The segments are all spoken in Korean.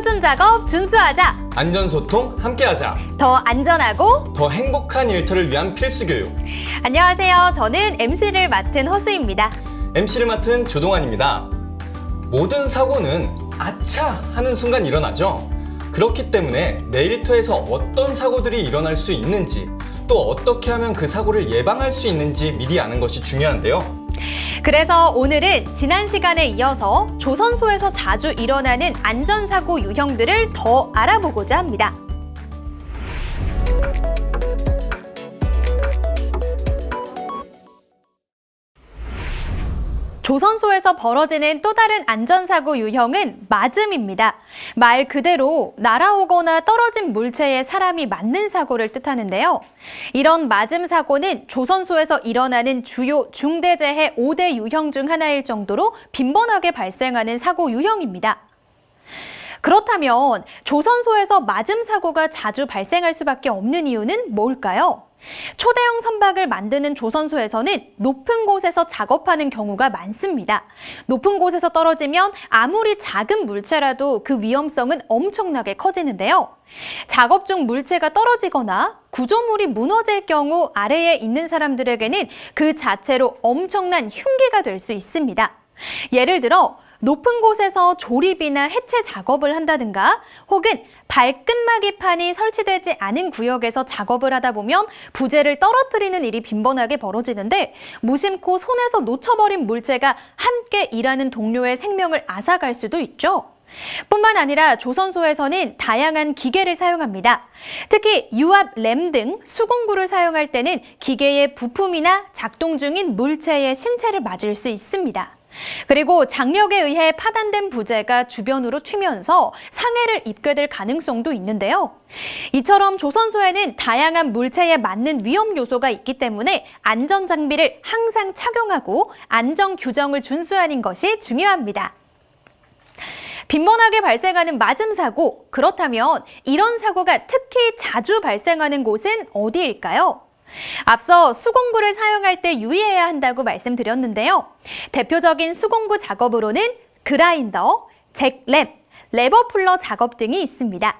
표준 작업 준수하자. 안전소통 함께하자. 더 안전하고 더 행복한 일터를 위한 필수 교육. 안녕하세요. 저는 MC를 맡은 허수입니다. MC를 맡은 조동환입니다. 모든 사고는 아차 하는 순간 일어나죠. 그렇기 때문에 내 일터에서 어떤 사고들이 일어날 수 있는지, 또 어떻게 하면 그 사고를 예방할 수 있는지 미리 아는 것이 중요한데요. 그래서 오늘은 지난 시간에 이어서 조선소에서 자주 일어나는 안전사고 유형들을 더 알아보고자 합니다. 조선소에서 벌어지는 또 다른 안전사고 유형은 맞음입니다. 말 그대로 날아오거나 떨어진 물체에 사람이 맞는 사고를 뜻하는데요. 이런 맞음 사고는 조선소에서 일어나는 주요 중대재해 5대 유형 중 하나일 정도로 빈번하게 발생하는 사고 유형입니다. 그렇다면 조선소에서 맞음 사고가 자주 발생할 수밖에 없는 이유는 뭘까요? 초대형 선박을 만드는 조선소에서는 높은 곳에서 작업하는 경우가 많습니다. 높은 곳에서 떨어지면 아무리 작은 물체라도 그 위험성은 엄청나게 커지는데요. 작업 중 물체가 떨어지거나 구조물이 무너질 경우 아래에 있는 사람들에게는 그 자체로 엄청난 흉기가 될 수 있습니다. 예를 들어 높은 곳에서 조립이나 해체 작업을 한다든가 혹은 발끝마기판이 설치되지 않은 구역에서 작업을 하다 보면 부재를 떨어뜨리는 일이 빈번하게 벌어지는데 무심코 손에서 놓쳐버린 물체가 함께 일하는 동료의 생명을 앗아갈 수도 있죠. 뿐만 아니라 조선소에서는 다양한 기계를 사용합니다. 특히 유압 램 등 수공구를 사용할 때는 기계의 부품이나 작동 중인 물체의 신체를 맞을 수 있습니다. 그리고 장력에 의해 파단된 부재가 주변으로 튀면서 상해를 입게 될 가능성도 있는데요. 이처럼 조선소에는 다양한 물체에 맞는 위험 요소가 있기 때문에 안전장비를 항상 착용하고 안전 규정을 준수하는 것이 중요합니다. 빈번하게 발생하는 맞음 사고, 그렇다면 이런 사고가 특히 자주 발생하는 곳은 어디일까요? 앞서 수공구를 사용할 때 유의해야 한다고 말씀드렸는데요. 대표적인 수공구 작업으로는 그라인더, 잭램, 레버풀러 작업 등이 있습니다.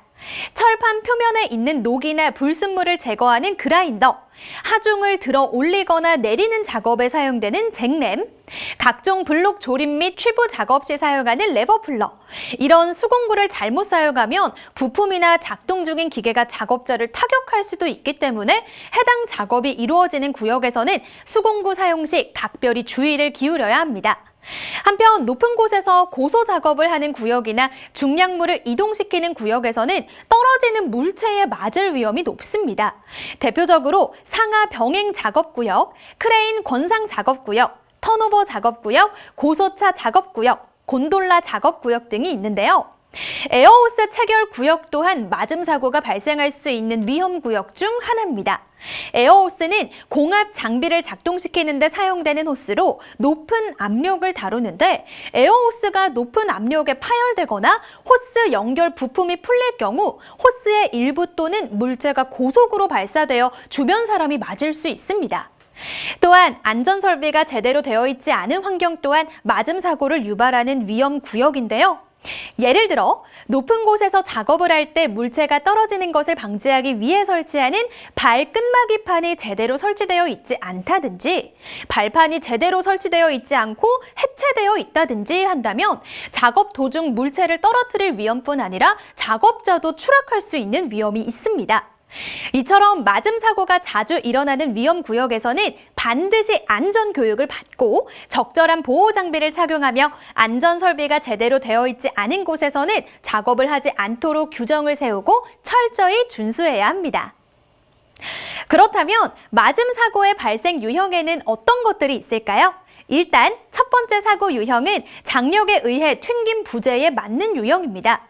철판 표면에 있는 녹이나 불순물을 제거하는 그라인더, 하중을 들어 올리거나 내리는 작업에 사용되는 잭램, 각종 블록 조립 및 취부 작업 시 사용하는 레버풀러. 이런 수공구를 잘못 사용하면 부품이나 작동 중인 기계가 작업자를 타격할 수도 있기 때문에 해당 작업이 이루어지는 구역에서는 수공구 사용 시 각별히 주의를 기울여야 합니다. 한편 높은 곳에서 고소 작업을 하는 구역이나 중량물을 이동시키는 구역에서는 떨어지는 물체에 맞을 위험이 높습니다. 대표적으로 상하 병행 작업구역, 크레인 권상 작업구역, 턴오버 작업구역, 고소차 작업구역, 곤돌라 작업구역 등이 있는데요. 에어호스 체결 구역 또한 맞음 사고가 발생할 수 있는 위험 구역 중 하나입니다. 에어호스는 공압 장비를 작동시키는 데 사용되는 호스로 높은 압력을 다루는데 에어호스가 높은 압력에 파열되거나 호스 연결 부품이 풀릴 경우 호스의 일부 또는 물체가 고속으로 발사되어 주변 사람이 맞을 수 있습니다. 또한 안전설비가 제대로 되어 있지 않은 환경 또한 맞음 사고를 유발하는 위험 구역인데요. 예를 들어 높은 곳에서 작업을 할 때 물체가 떨어지는 것을 방지하기 위해 설치하는 발끝마기판이 제대로 설치되어 있지 않다든지 발판이 제대로 설치되어 있지 않고 해체되어 있다든지 한다면 작업 도중 물체를 떨어뜨릴 위험뿐 아니라 작업자도 추락할 수 있는 위험이 있습니다. 이처럼 맞음 사고가 자주 일어나는 위험 구역에서는 반드시 안전 교육을 받고 적절한 보호 장비를 착용하며 안전 설비가 제대로 되어 있지 않은 곳에서는 작업을 하지 않도록 규정을 세우고 철저히 준수해야 합니다. 그렇다면 맞음 사고의 발생 유형에는 어떤 것들이 있을까요? 일단 첫 번째 사고 유형은 장력에 의해 튕긴 부재에 맞는 유형입니다.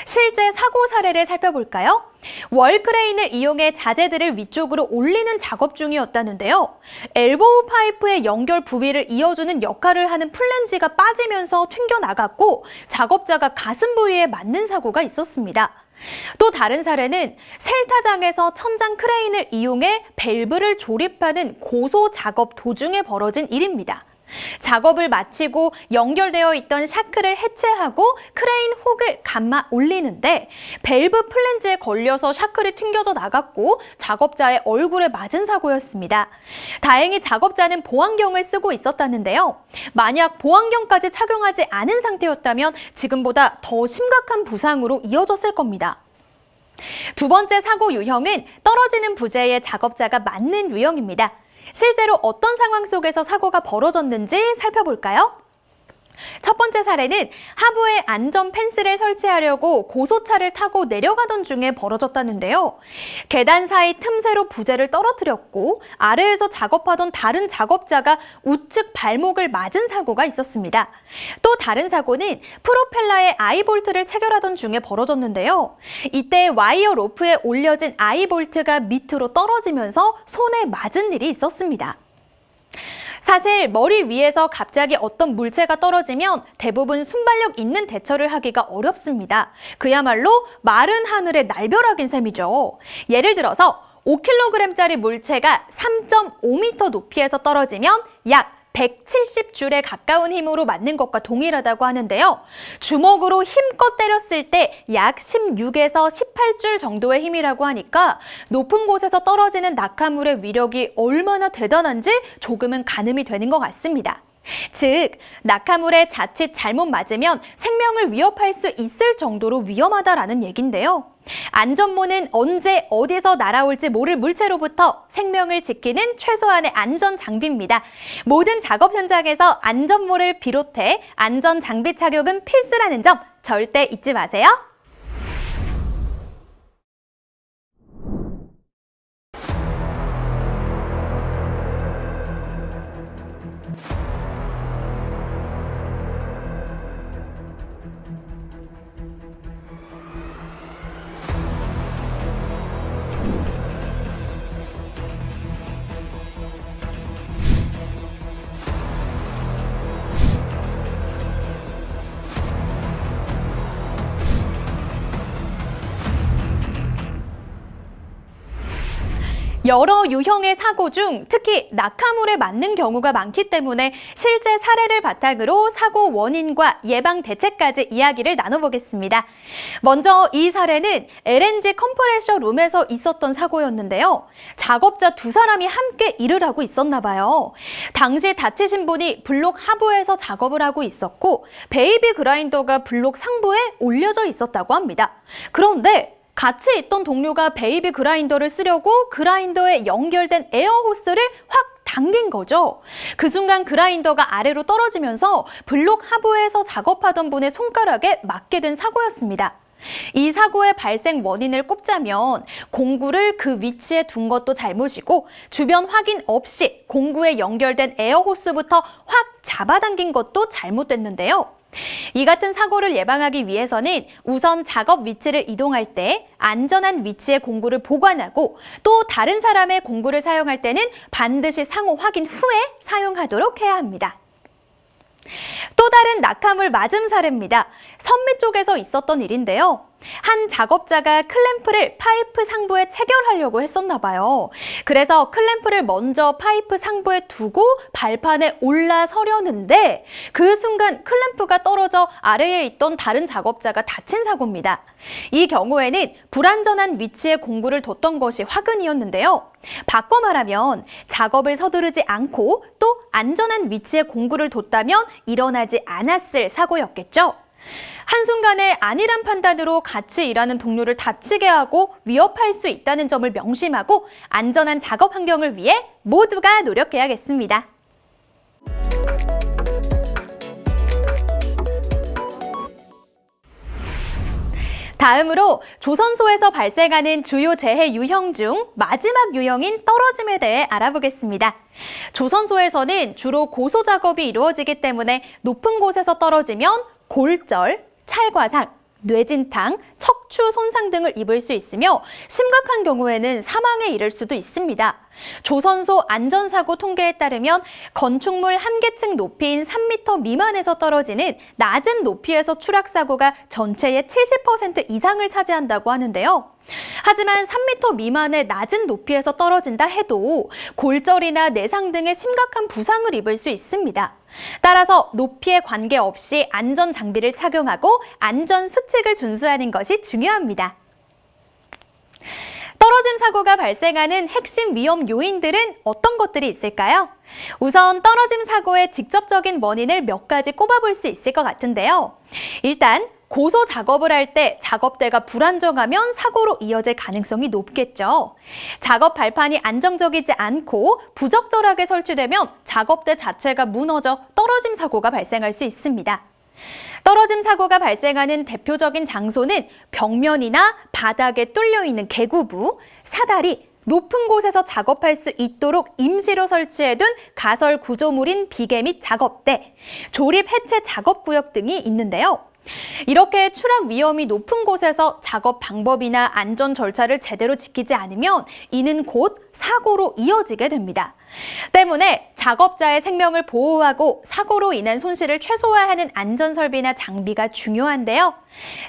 실제 사고 사례를 살펴볼까요? 월크레인을 이용해 자재들을 위쪽으로 올리는 작업 중이었다는데요. 엘보우 파이프의 연결 부위를 이어주는 역할을 하는 플랜지가 빠지면서 튕겨나갔고 작업자가 가슴 부위에 맞는 사고가 있었습니다. 또 다른 사례는 셀타장에서 천장 크레인을 이용해 밸브를 조립하는 고소 작업 도중에 벌어진 일입니다. 작업을 마치고 연결되어 있던 샤크를 해체하고 크레인 혹을 감아 올리는데 밸브 플랜지에 걸려서 샤크를 튕겨져 나갔고 작업자의 얼굴에 맞은 사고였습니다. 다행히 작업자는 보안경을 쓰고 있었다는데요. 만약 보안경까지 착용하지 않은 상태였다면 지금보다 더 심각한 부상으로 이어졌을 겁니다. 두 번째 사고 유형은 떨어지는 부재에 작업자가 맞는 유형입니다. 실제로 어떤 상황 속에서 사고가 벌어졌는지 살펴볼까요? 첫 번째 사례는 하부에 안전 펜스를 설치하려고 고소차를 타고 내려가던 중에 벌어졌다는데요. 계단 사이 틈새로 부재를 떨어뜨렸고 아래에서 작업하던 다른 작업자가 우측 발목을 맞은 사고가 있었습니다. 또 다른 사고는 프로펠러에 아이볼트를 체결하던 중에 벌어졌는데요. 이때 와이어 로프에 올려진 아이볼트가 밑으로 떨어지면서 손에 맞은 일이 있었습니다. 사실 머리 위에서 갑자기 어떤 물체가 떨어지면 대부분 순발력 있는 대처를 하기가 어렵습니다. 그야말로 마른 하늘의 날벼락인 셈이죠. 예를 들어서 5kg짜리 물체가 3.5m 높이에서 떨어지면 약 170줄에 가까운 힘으로 맞는 것과 동일하다고 하는데요. 주먹으로 힘껏 때렸을 때 약 16에서 18줄 정도의 힘이라고 하니까 높은 곳에서 떨어지는 낙하물의 위력이 얼마나 대단한지 조금은 가늠이 되는 것 같습니다. 즉, 낙하물에 자칫 잘못 맞으면 생명을 위협할 수 있을 정도로 위험하다라는 얘긴데요. 안전모는 언제 어디서 날아올지 모를 물체로부터 생명을 지키는 최소한의 안전 장비입니다. 모든 작업 현장에서 안전모를 비롯해 안전 장비 착용은 필수라는 점 절대 잊지 마세요. 여러 유형의 사고 중 특히 낙하물에 맞는 경우가 많기 때문에 실제 사례를 바탕으로 사고 원인과 예방 대책까지 이야기를 나눠보겠습니다. 먼저 이 사례는 LNG 컴프레셔 룸에서 있었던 사고였는데요. 작업자 두 사람이 함께 일을 하고 있었나 봐요. 당시 다치신 분이 블록 하부에서 작업을 하고 있었고 베이비 그라인더가 블록 상부에 올려져 있었다고 합니다. 그런데 같이 있던 동료가 베이비 그라인더를 쓰려고 그라인더에 연결된 에어 호스를 확 당긴 거죠. 그 순간 그라인더가 아래로 떨어지면서 블록 하부에서 작업하던 분의 손가락에 맞게 된 사고였습니다. 이 사고의 발생 원인을 꼽자면 공구를 그 위치에 둔 것도 잘못이고 주변 확인 없이 공구에 연결된 에어 호스부터 확 잡아당긴 것도 잘못됐는데요. 이 같은 사고를 예방하기 위해서는 우선 작업 위치를 이동할 때 안전한 위치에 공구를 보관하고 또 다른 사람의 공구를 사용할 때는 반드시 상호 확인 후에 사용하도록 해야 합니다. 또 다른 낙하물 맞음 사례입니다. 선미 쪽에서 있었던 일인데요. 한 작업자가 클램프를 파이프 상부에 체결하려고 했었나 봐요. 그래서 클램프를 먼저 파이프 상부에 두고 발판에 올라서려는데 그 순간 클램프가 떨어져 아래에 있던 다른 작업자가 다친 사고입니다. 이 경우에는 불안전한 위치에 공구를 뒀던 것이 화근이었는데요. 바꿔 말하면 작업을 서두르지 않고 또 안전한 위치에 공구를 뒀다면 일어나지 않았을 사고였겠죠. 한순간에 안일한 판단으로 같이 일하는 동료를 다치게 하고 위협할 수 있다는 점을 명심하고 안전한 작업 환경을 위해 모두가 노력해야겠습니다. 다음으로 조선소에서 발생하는 주요 재해 유형 중 마지막 유형인 떨어짐에 대해 알아보겠습니다. 조선소에서는 주로 고소 작업이 이루어지기 때문에 높은 곳에서 떨어지면 골절, 찰과상, 뇌진탕, 척추 손상 등을 입을 수 있으며 심각한 경우에는 사망에 이를 수도 있습니다. 조선소 안전사고 통계에 따르면 건축물 한 계층 높이인 3m 미만에서 떨어지는 낮은 높이에서 추락사고가 전체의 70% 이상을 차지한다고 하는데요. 하지만 3m 미만의 낮은 높이에서 떨어진다 해도 골절이나 내상 등의 심각한 부상을 입을 수 있습니다. 따라서 높이에 관계없이 안전 장비를 착용하고 안전 수칙을 준수하는 것이 중요합니다. 떨어짐 사고가 발생하는 핵심 위험 요인들은 어떤 것들이 있을까요? 우선 떨어짐 사고의 직접적인 원인을 몇 가지 꼽아볼 수 있을 것 같은데요. 일단 고소 작업을 할 때 작업대가 불안정하면 사고로 이어질 가능성이 높겠죠. 작업 발판이 안정적이지 않고 부적절하게 설치되면 작업대 자체가 무너져 떨어짐 사고가 발생할 수 있습니다. 떨어짐 사고가 발생하는 대표적인 장소는 벽면이나 바닥에 뚫려 있는 개구부, 사다리, 높은 곳에서 작업할 수 있도록 임시로 설치해둔 가설 구조물인 비계 및 작업대, 조립 해체 작업구역 등이 있는데요. 이렇게 추락 위험이 높은 곳에서 작업 방법이나 안전 절차를 제대로 지키지 않으면 이는 곧 사고로 이어지게 됩니다. 때문에 작업자의 생명을 보호하고 사고로 인한 손실을 최소화하는 안전설비나 장비가 중요한데요.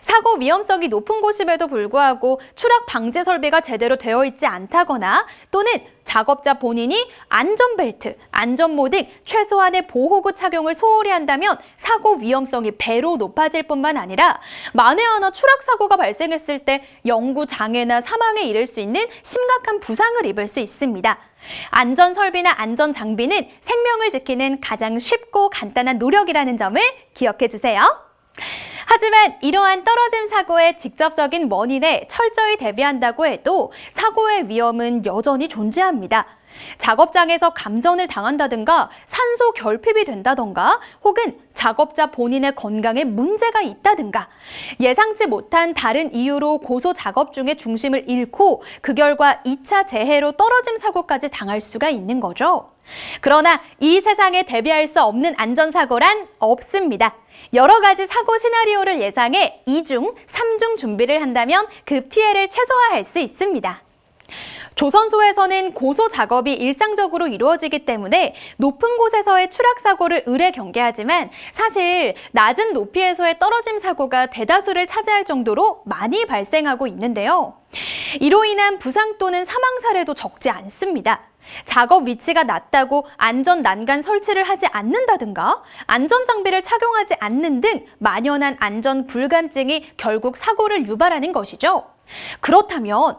사고 위험성이 높은 곳임에도 불구하고 추락 방지 설비가 제대로 되어 있지 않다거나 또는 작업자 본인이 안전벨트, 안전모 등 최소한의 보호구 착용을 소홀히 한다면 사고 위험성이 배로 높아질 뿐만 아니라 만에 하나 추락 사고가 발생했을 때 영구 장애나 사망에 이를 수 있는 심각한 부상을 입을 수 있습니다. 안전 설비나 안전 장비는 생명을 지키는 가장 쉽고 간단한 노력이라는 점을 기억해 주세요. 하지만 이러한 떨어짐 사고의 직접적인 원인에 철저히 대비한다고 해도 사고의 위험은 여전히 존재합니다. 작업장에서 감전을 당한다든가 산소 결핍이 된다든가 혹은 작업자 본인의 건강에 문제가 있다든가 예상치 못한 다른 이유로 고소 작업 중에 중심을 잃고 그 결과 2차 재해로 떨어짐 사고까지 당할 수가 있는 거죠. 그러나 이 세상에 대비할 수 없는 안전사고란 없습니다. 여러 가지 사고 시나리오를 예상해 2중, 3중 준비를 한다면 그 피해를 최소화할 수 있습니다. 조선소에서는 고소 작업이 일상적으로 이루어지기 때문에 높은 곳에서의 추락 사고를 의뢰 경계하지만 사실 낮은 높이에서의 떨어짐 사고가 대다수를 차지할 정도로 많이 발생하고 있는데요. 이로 인한 부상 또는 사망 사례도 적지 않습니다. 작업 위치가 낮다고 안전 난간 설치를 하지 않는다든가 안전장비를 착용하지 않는 등 만연한 안전 불감증이 결국 사고를 유발하는 것이죠. 그렇다면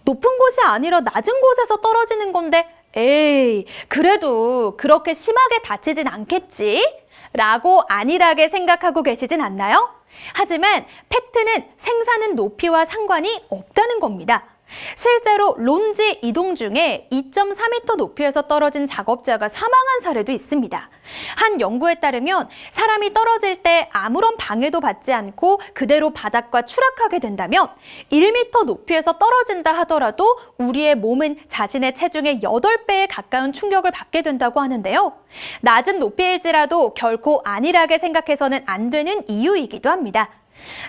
높은 곳이 아니라 낮은 곳에서 떨어지는 건데 에이, 그래도 그렇게 심하게 다치진 않겠지? 라고 안일하게 생각하고 계시진 않나요? 하지만 팩트는 생사는 높이와 상관이 없다는 겁니다. 실제로 론지 이동 중에 2.4m 높이에서 떨어진 작업자가 사망한 사례도 있습니다. 한 연구에 따르면 사람이 떨어질 때 아무런 방해도 받지 않고 그대로 바닥과 추락하게 된다면 1m 높이에서 떨어진다 하더라도 우리의 몸은 자신의 체중의 8배에 가까운 충격을 받게 된다고 하는데요. 낮은 높이일지라도 결코 안일하게 생각해서는 안 되는 이유이기도 합니다.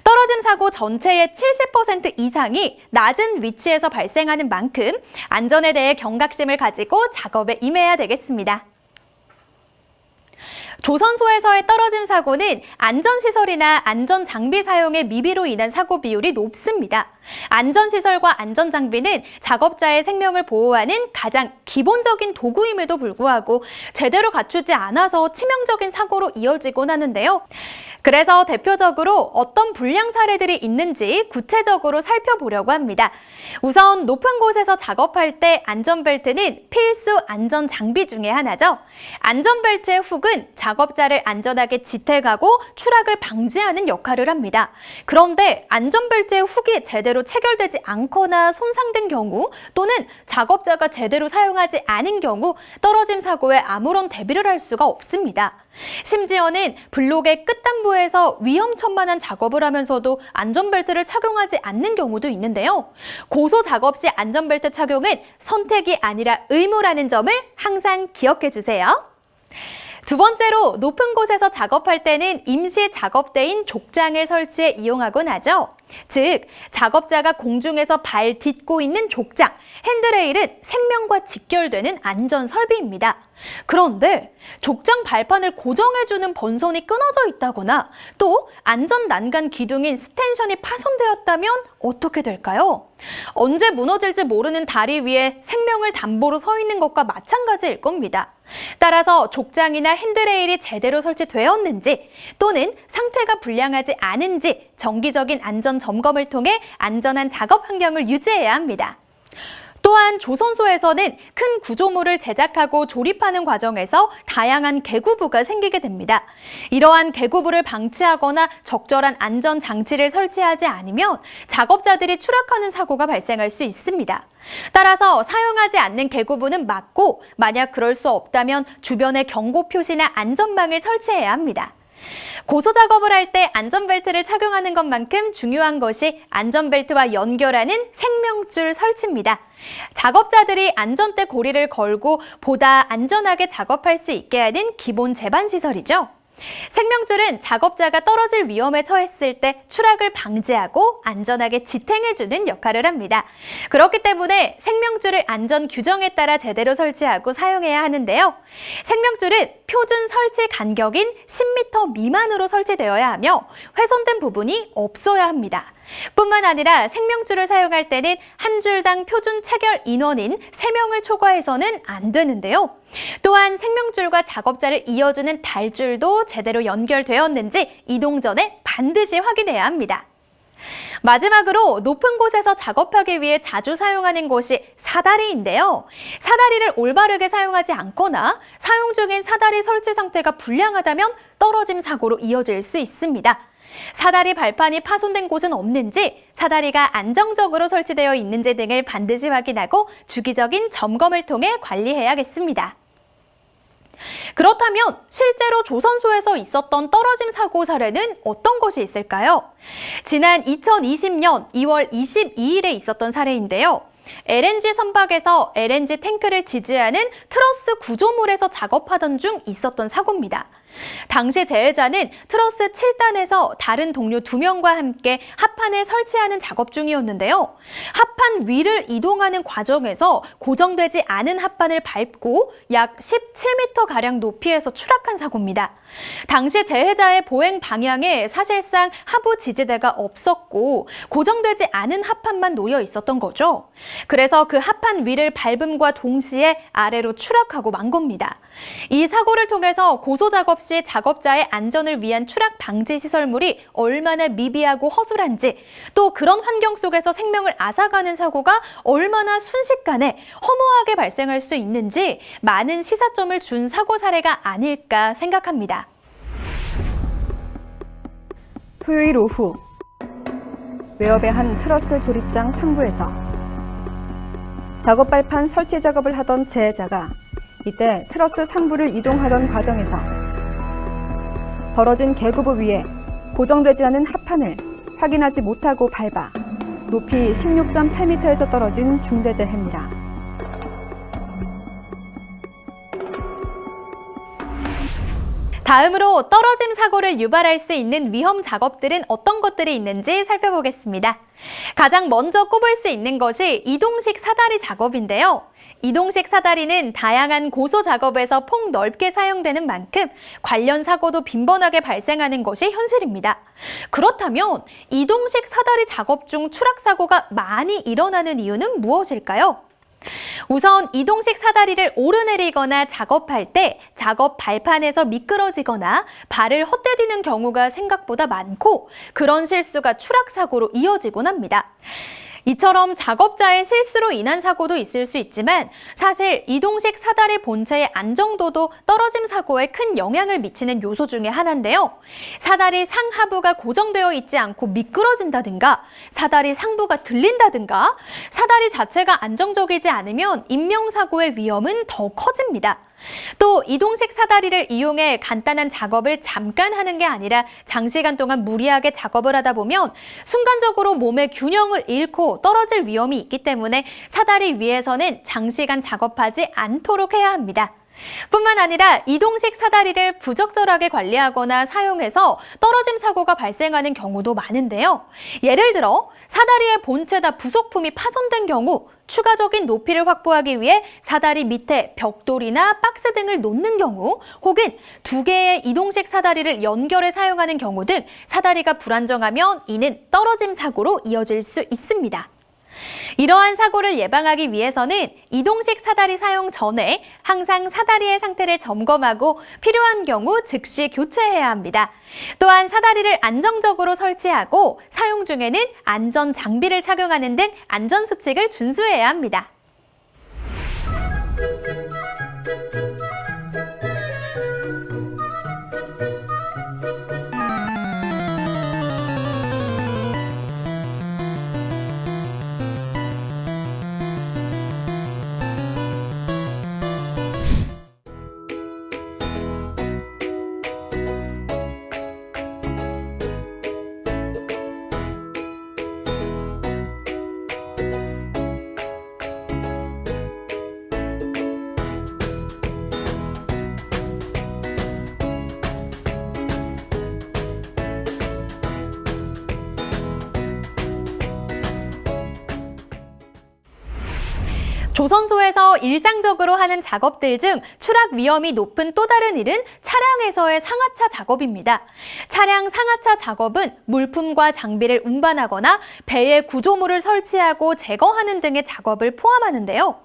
떨어짐 사고 전체의 70% 이상이 낮은 위치에서 발생하는 만큼 안전에 대해 경각심을 가지고 작업에 임해야 되겠습니다. 조선소에서의 떨어짐 사고는 안전시설이나 안전장비 사용의 미비로 인한 사고 비율이 높습니다. 안전시설과 안전장비는 작업자의 생명을 보호하는 가장 기본적인 도구임에도 불구하고 제대로 갖추지 않아서 치명적인 사고로 이어지곤 하는데요. 그래서 대표적으로 어떤 불량 사례들이 있는지 구체적으로 살펴보려고 합니다. 우선 높은 곳에서 작업할 때 안전벨트는 필수 안전장비 중에 하나죠. 안전벨트의 훅은 작업자를 안전하게 지탱하고 추락을 방지하는 역할을 합니다. 그런데 안전벨트의 훅이 제대로 체결되지 않거나 손상된 경우 또는 작업자가 제대로 사용하지 않은 경우 떨어짐 사고에 아무런 대비를 할 수가 없습니다. 심지어는 블록의 끝단부에서 위험천만한 작업을 하면서도 안전벨트를 착용하지 않는 경우도 있는데요. 고소 작업 시 안전벨트 착용은 선택이 아니라 의무라는 점을 항상 기억해 주세요. 두 번째로 높은 곳에서 작업할 때는 임시 작업대인 족장을 설치해 이용하곤 하죠. 즉, 작업자가 공중에서 발 딛고 있는 족장, 핸드레일은 생명과 직결되는 안전 설비입니다. 그런데 족장 발판을 고정해주는 번선이 끊어져 있다거나 또 안전 난간 기둥인 스텐션이 파손되었다면 어떻게 될까요? 언제 무너질지 모르는 다리 위에 생명을 담보로 서 있는 것과 마찬가지일 겁니다. 따라서 족장이나 핸드레일이 제대로 설치되었는지 또는 상태가 불량하지 않은지 정기적인 안전 점검을 통해 안전한 작업 환경을 유지해야 합니다. 또한 조선소에서는 큰 구조물을 제작하고 조립하는 과정에서 다양한 개구부가 생기게 됩니다. 이러한 개구부를 방치하거나 적절한 안전 장치를 설치하지 않으면 작업자들이 추락하는 사고가 발생할 수 있습니다. 따라서 사용하지 않는 개구부는 막고 만약 그럴 수 없다면 주변에 경고 표시나 안전망을 설치해야 합니다. 고소 작업을 할 때 안전벨트를 착용하는 것만큼 중요한 것이 안전벨트와 연결하는 생명줄 설치입니다. 작업자들이 안전대 고리를 걸고 보다 안전하게 작업할 수 있게 하는 기본 제반 시설이죠. 생명줄은 작업자가 떨어질 위험에 처했을 때 추락을 방지하고 안전하게 지탱해주는 역할을 합니다. 그렇기 때문에 생명줄을 안전 규정에 따라 제대로 설치하고 사용해야 하는데요. 생명줄은 표준 설치 간격인 10m 미만으로 설치되어야 하며 훼손된 부분이 없어야 합니다. 뿐만 아니라 생명줄을 사용할 때는 한 줄당 표준 체결 인원인 3명을 초과해서는 안 되는데요. 또한 생명줄과 작업자를 이어주는 달줄도 제대로 연결되었는지 이동 전에 반드시 확인해야 합니다. 마지막으로 높은 곳에서 작업하기 위해 자주 사용하는 것이 사다리인데요. 사다리를 올바르게 사용하지 않거나 사용 중인 사다리 설치 상태가 불량하다면 떨어짐 사고로 이어질 수 있습니다. 사다리 발판이 파손된 곳은 없는지, 사다리가 안정적으로 설치되어 있는지 등을 반드시 확인하고 주기적인 점검을 통해 관리해야겠습니다. 그렇다면 실제로 조선소에서 있었던 떨어짐 사고 사례는 어떤 것이 있을까요? 지난 2020년 2월 22일에 있었던 사례인데요. LNG 선박에서 LNG 탱크를 지지하는 트러스 구조물에서 작업하던 중 있었던 사고입니다. 당시 재해자는 트러스 7단에서 다른 동료 2명과 함께 합판을 설치하는 작업 중이었는데요. 합판 위를 이동하는 과정에서 고정되지 않은 합판을 밟고 약 17m가량 높이에서 추락한 사고입니다. 당시 재해자의 보행 방향에 사실상 하부 지지대가 없었고 고정되지 않은 합판만 놓여 있었던 거죠. 그래서 그 합판 위를 밟음과 동시에 아래로 추락하고 만 겁니다. 이 사고를 통해서 고소 작업 시 작업자의 안전을 위한 추락 방지 시설물이 얼마나 미비하고 허술한지, 또 그런 환경 속에서 생명을 앗아가는 사고가 얼마나 순식간에 허무하게 발생할 수 있는지 많은 시사점을 준 사고 사례가 아닐까 생각합니다. 토요일 오후 외업의 한 트러스 조립장 상부에서 작업 발판 설치 작업을 하던 재해자가 이때 트러스 상부를 이동하던 과정에서 벌어진 개구부 위에 고정되지 않은 합판을 확인하지 못하고 밟아 높이 16.8m에서 떨어진 중대재해입니다. 다음으로 떨어짐 사고를 유발할 수 있는 위험 작업들은 어떤 것들이 있는지 살펴보겠습니다. 가장 먼저 꼽을 수 있는 것이 이동식 사다리 작업인데요. 이동식 사다리는 다양한 고소 작업에서 폭넓게 사용되는 만큼 관련 사고도 빈번하게 발생하는 것이 현실입니다. 그렇다면 이동식 사다리 작업 중 추락 사고가 많이 일어나는 이유는 무엇일까요? 우선 이동식 사다리를 오르내리거나 작업할 때 작업 발판에서 미끄러지거나 발을 헛디디는 경우가 생각보다 많고, 그런 실수가 추락 사고로 이어지곤 합니다. 이처럼 작업자의 실수로 인한 사고도 있을 수 있지만 사실 이동식 사다리 본체의 안정도도 떨어짐 사고에 큰 영향을 미치는 요소 중에 하나인데요. 사다리 상하부가 고정되어 있지 않고 미끄러진다든가, 사다리 상부가 들린다든가, 사다리 자체가 안정적이지 않으면 인명사고의 위험은 더 커집니다. 또 이동식 사다리를 이용해 간단한 작업을 잠깐 하는 게 아니라 장시간 동안 무리하게 작업을 하다 보면 순간적으로 몸의 균형을 잃고 떨어질 위험이 있기 때문에 사다리 위에서는 장시간 작업하지 않도록 해야 합니다. 뿐만 아니라 이동식 사다리를 부적절하게 관리하거나 사용해서 떨어짐 사고가 발생하는 경우도 많은데요. 예를 들어 사다리의 본체나 부속품이 파손된 경우 추가적인 높이를 확보하기 위해 사다리 밑에 벽돌이나 박스 등을 놓는 경우 혹은 두 개의 이동식 사다리를 연결해 사용하는 경우 등 사다리가 불안정하면 이는 떨어짐 사고로 이어질 수 있습니다. 이러한 사고를 예방하기 위해서는 이동식 사다리 사용 전에 항상 사다리의 상태를 점검하고 필요한 경우 즉시 교체해야 합니다. 또한 사다리를 안정적으로 설치하고 사용 중에는 안전 장비를 착용하는 등 안전 수칙을 준수해야 합니다. 조선소에서 일상적으로 하는 작업들 중 추락 위험이 높은 또 다른 일은 차량에서의 상하차 작업입니다. 차량 상하차 작업은 물품과 장비를 운반하거나 배에 구조물을 설치하고 제거하는 등의 작업을 포함하는데요.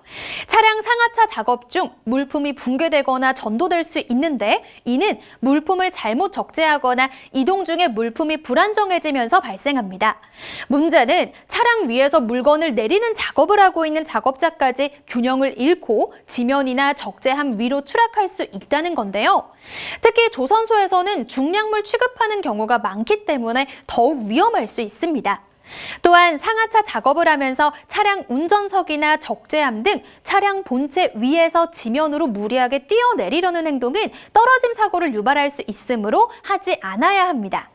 차량 상하차 작업 중 물품이 붕괴되거나 전도될 수 있는데 이는 물품을 잘못 적재하거나 이동 중에 물품이 불안정해지면서 발생합니다. 문제는 차량 위에서 물건을 내리는 작업을 하고 있는 작업자까지 균형을 잃고 지면이나 적재함 위로 추락할 수 있다는 건데요. 특히 조선소에서는 중량물 취급하는 경우가 많기 때문에 더욱 위험할 수 있습니다. 또한 상하차 작업을 하면서 차량 운전석이나 적재함 등 차량 본체 위에서 지면으로 무리하게 뛰어내리려는 행동은 떨어짐 사고를 유발할 수 있으므로 하지 않아야 합니다.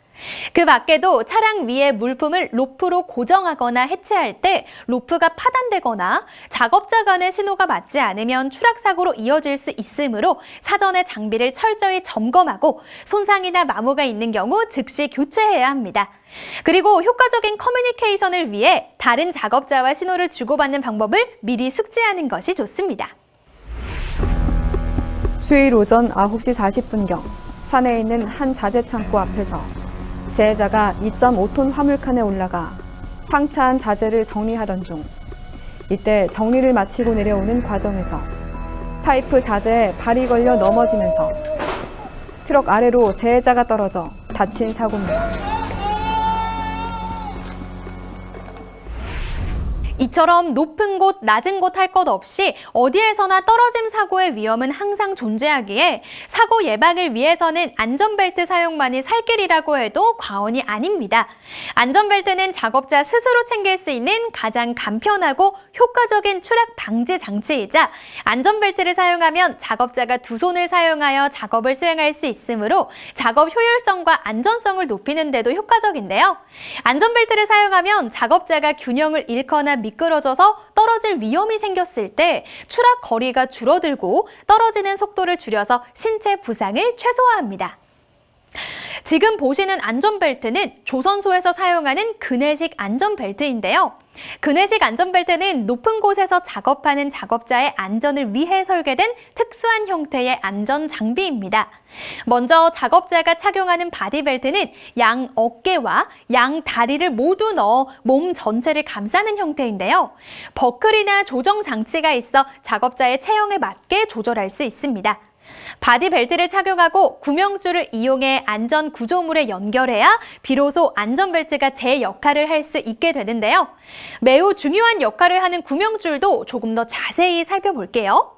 그 밖에도 차량 위에 물품을 로프로 고정하거나 해체할 때 로프가 파단되거나 작업자 간의 신호가 맞지 않으면 추락 사고로 이어질 수 있으므로 사전에 장비를 철저히 점검하고 손상이나 마모가 있는 경우 즉시 교체해야 합니다. 그리고 효과적인 커뮤니케이션을 위해 다른 작업자와 신호를 주고받는 방법을 미리 숙지하는 것이 좋습니다. 수요일 오전 9시 40분경 산에 있는 한 자재 창고 앞에서 재해자가 2.5톤 화물칸에 올라가 상차한 자재를 정리하던 중 이때 정리를 마치고 내려오는 과정에서 파이프 자재에 발이 걸려 넘어지면서 트럭 아래로 재해자가 떨어져 다친 사고입니다. 이처럼 높은 곳, 낮은 곳 할 것 없이 어디에서나 떨어짐 사고의 위험은 항상 존재하기에 사고 예방을 위해서는 안전벨트 사용만이 살 길이라고 해도 과언이 아닙니다. 안전벨트는 작업자 스스로 챙길 수 있는 가장 간편하고 효과적인 추락 방지 장치이자 안전벨트를 사용하면 작업자가 두 손을 사용하여 작업을 수행할 수 있으므로 작업 효율성과 안전성을 높이는 데도 효과적인데요. 안전벨트를 사용하면 작업자가 균형을 잃거나 미끄러져서 떨어질 위험이 생겼을 때 추락 거리가 줄어들고 떨어지는 속도를 줄여서 신체 부상을 최소화합니다. 지금 보시는 안전벨트는 조선소에서 사용하는 그네식 안전벨트인데요. 그네식 안전벨트는 높은 곳에서 작업하는 작업자의 안전을 위해 설계된 특수한 형태의 안전 장비입니다. 먼저 작업자가 착용하는 바디벨트는 양 어깨와 양 다리를 모두 넣어 몸 전체를 감싸는 형태인데요. 버클이나 조정 장치가 있어 작업자의 체형에 맞게 조절할 수 있습니다. 바디벨트를 착용하고 구명줄을 이용해 안전 구조물에 연결해야 비로소 안전벨트가 제 역할을 할 수 있게 되는데요. 매우 중요한 역할을 하는 구명줄도 조금 더 자세히 살펴볼게요.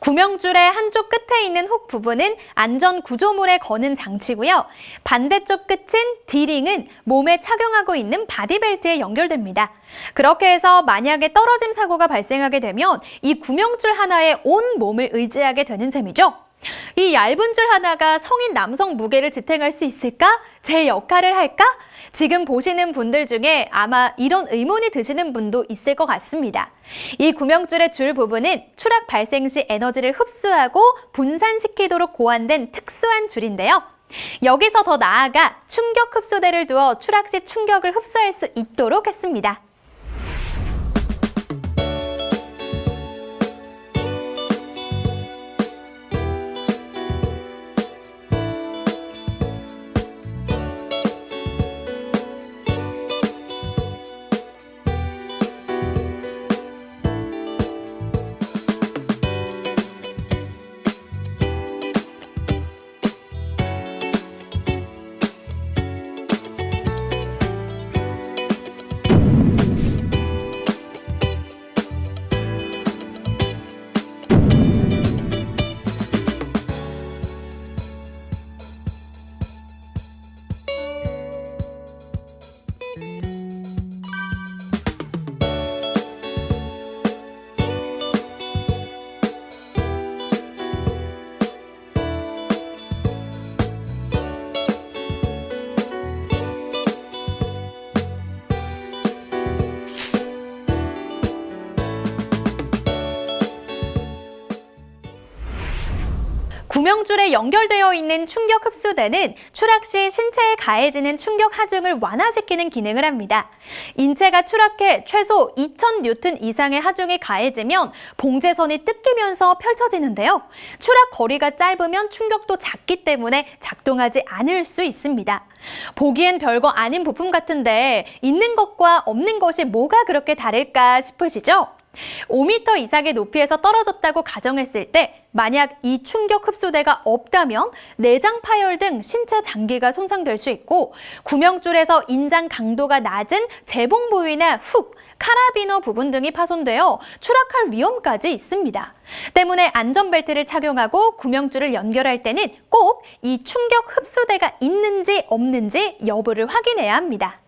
구명줄의 한쪽 끝에 있는 훅 부분은 안전 구조물에 거는 장치고요. 반대쪽 끝인 D링은 몸에 착용하고 있는 바디벨트에 연결됩니다. 그렇게 해서 만약에 떨어짐 사고가 발생하게 되면 이 구명줄 하나에 온 몸을 의지하게 되는 셈이죠. 이 얇은 줄 하나가 성인 남성 무게를 지탱할 수 있을까? 제 역할을 할까? 지금 보시는 분들 중에 아마 이런 의문이 드시는 분도 있을 것 같습니다. 이 구명줄의 줄 부분은 추락 발생 시 에너지를 흡수하고 분산시키도록 고안된 특수한 줄인데요. 여기서 더 나아가 충격 흡수대를 두어 추락 시 충격을 흡수할 수 있도록 했습니다. 구명줄에 연결되어 있는 충격 흡수대는 추락 시 신체에 가해지는 충격 하중을 완화시키는 기능을 합니다. 인체가 추락해 최소 2000뉴턴 이상의 하중이 가해지면 봉제선이 뜯기면서 펼쳐지는데요. 추락 거리가 짧으면 충격도 작기 때문에 작동하지 않을 수 있습니다. 보기엔 별거 아닌 부품 같은데 있는 것과 없는 것이 뭐가 그렇게 다를까 싶으시죠? 5m 이상의 높이에서 떨어졌다고 가정했을 때 만약 이 충격 흡수대가 없다면 내장 파열 등 신체 장기가 손상될 수 있고 구명줄에서 인장 강도가 낮은 재봉 부위나 훅, 카라비너 부분 등이 파손되어 추락할 위험까지 있습니다. 때문에 안전벨트를 착용하고 구명줄을 연결할 때는 꼭 이 충격 흡수대가 있는지 없는지 여부를 확인해야 합니다.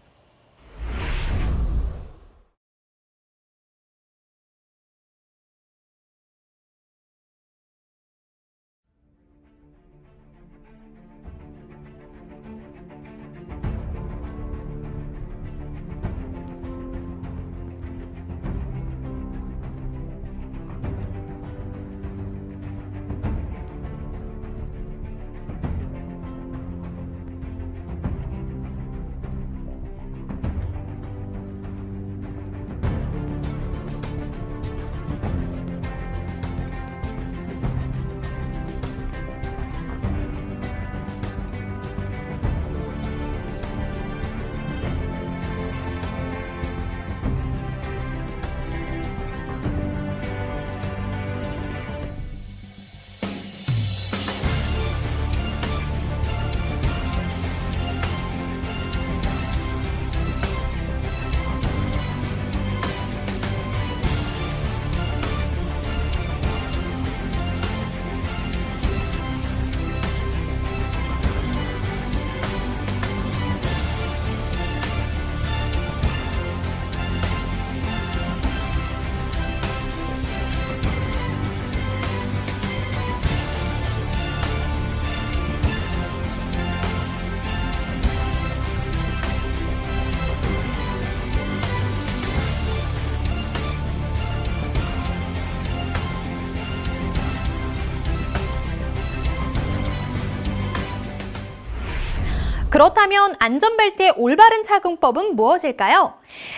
그렇다면 안전벨트의 올바른 착용법은 무엇일까요?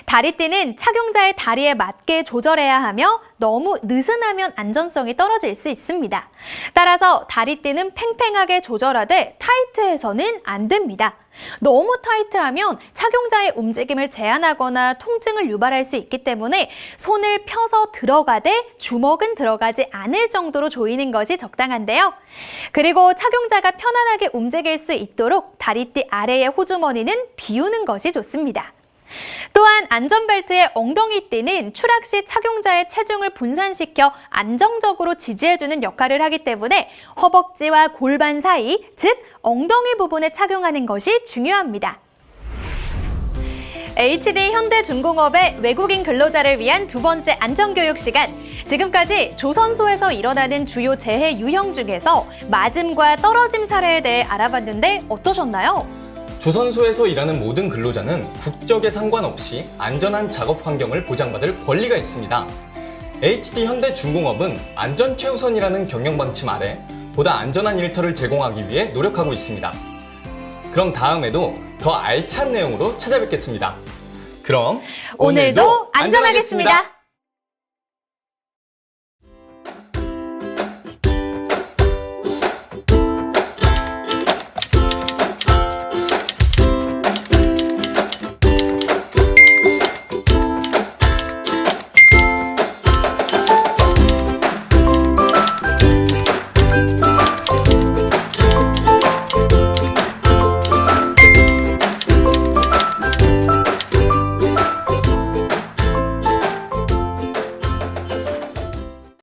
다리띠는 착용자의 다리에 맞게 조절해야 하며 너무 느슨하면 안전성이 떨어질 수 있습니다. 따라서 다리띠는 팽팽하게 조절하되 타이트해서는 안 됩니다. 너무 타이트하면 착용자의 움직임을 제한하거나 통증을 유발할 수 있기 때문에 손을 펴서 들어가되 주먹은 들어가지 않을 정도로 조이는 것이 적당한데요. 그리고 착용자가 편안하게 움직일 수 있도록 다리띠 아래의 호주머니는 비우는 것이 좋습니다. 또한 안전벨트의 엉덩이띠는 추락 시 착용자의 체중을 분산시켜 안정적으로 지지해주는 역할을 하기 때문에 허벅지와 골반 사이, 즉 엉덩이 부분에 착용하는 것이 중요합니다. HD 현대중공업의 외국인 근로자를 위한 두 번째 안전교육 시간. 지금까지 조선소에서 일어나는 주요 재해 유형 중에서 맞음과 떨어짐 사례에 대해 알아봤는데 어떠셨나요? 조선소에서 일하는 모든 근로자는 국적에 상관없이 안전한 작업 환경을 보장받을 권리가 있습니다. HD 현대중공업은 안전 최우선이라는 경영 방침 아래 보다 안전한 일터를 제공하기 위해 노력하고 있습니다. 그럼 다음에도 더 알찬 내용으로 찾아뵙겠습니다. 그럼 오늘도 안전하겠습니다.